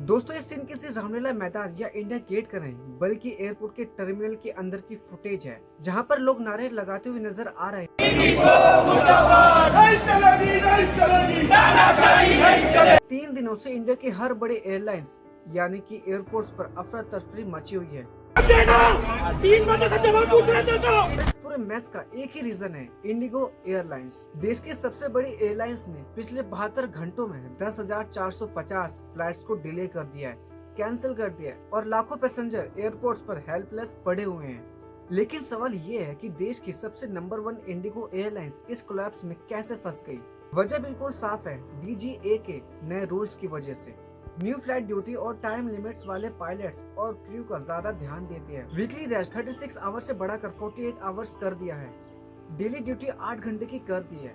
दोस्तों, ये सीन किसी रामलीला मैदान या इंडिया गेट का नहीं बल्कि एयरपोर्ट के टर्मिनल के अंदर की फुटेज है, जहां पर लोग नारे लगाते हुए नजर आ रहे हैं। 3 दिनों से इंडिया की हर बड़ी एयरलाइंस यानी कि एयरपोर्ट्स पर अफरा तफरी मची हुई है। 3 बजे से जवाब पूछ रहे थे तो। इस पूरे मैच का एक ही रीजन है, इंडिगो एयरलाइंस। देश की सबसे बड़ी एयरलाइंस ने पिछले 72 घंटों में 10,450 फ्लाइट्स को डिले कर दिया है, कैंसिल कर दिया है और लाखों पैसेंजर एयरपोर्ट्स पर हेल्पलेस पड़े हुए हैं। लेकिन सवाल ये है कि देश की सबसे नंबर 1 इंडिगो एयरलाइंस इस कोलैप्स में कैसे फंस गई। वजह बिल्कुल साफ है, डीजीए के नए रूल्स की वजह से। न्यू फ्लाइट ड्यूटी और टाइम लिमिट्स वाले पायलट्स और क्रू का ज्यादा ध्यान देते हैं। वीकली रेस्ट 36 आवर्स से बढ़ाकर 48 आवर्स कर दिया है। डेली ड्यूटी 8 घंटे की कर दी है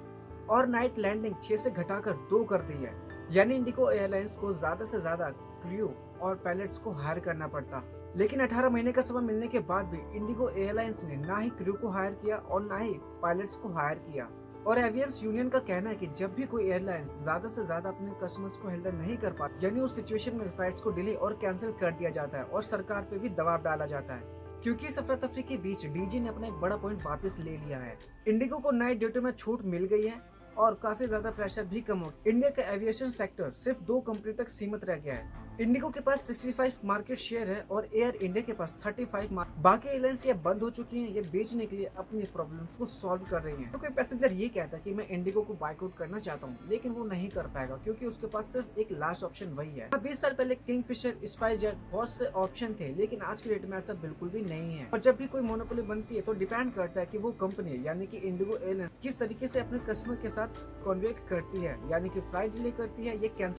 और नाइट लैंडिंग 6 से घटाकर 2 कर दी है। यानी इंडिगो एयरलाइंस को ज्यादा से ज्यादा क्रू और पायलट्स को हायर करना पड़ता। लेकिन 18 महीने का समय मिलने के बाद भी इंडिगो एयरलाइंस ने ना ही क्रू को हायर किया और ना ही पायलट्स को हायर किया। और एवियंस यूनियन का कहना है कि जब भी कोई एयरलाइंस ज्यादा से ज्यादा अपने कस्टमर्स को हैंडल नहीं कर पाती, यानी उस सिचुएशन में फ्लाइट्स को डिले और कैंसिल कर दिया जाता है और सरकार पे भी दबाव डाला जाता है। क्योंकि इस अफरा तफरी के बीच डीजी ने अपना एक बड़ा पॉइंट वापस ले लिया है। इंडिगो को नाइट ड्यूटी में छूट मिल गई है और काफी ज्यादा प्रेशर भी कम हो। इंडिया का एविएशन सेक्टर सिर्फ 2 कंपनी तक सीमित रह गया है। इंडिगो के पास 65 मार्केट शेयर है और एयर इंडिया के पास 35। बाकी एयरलाइंस ये बंद हो चुकी हैं, ये बेचने के लिए अपनी प्रॉब्लम्स को सॉल्व कर रही हैं। तो कोई पैसेंजर ये कहता है कि मैं इंडिगो को बायकआउट करना चाहता हूँ, लेकिन वो नहीं कर पाएगा क्योंकि उसके पास सिर्फ एक लास्ट ऑप्शन वही है। 20 साल पहले किंगफिशर, स्पाइसजेट बहुत से ऑप्शन थे, लेकिन आज के डेट में ऐसा बिल्कुल भी नहीं है। और जब भी कोई मोनोपोली बनती है तो डिपेंड करता है कि वो कंपनी यानी कि इंडिगो एयरलाइन किस तरीके से अपने कस्टमर के साथ कॉन्वेक्ट करती है, यानी कि फ्लाइट डिले करती है या कैंसिल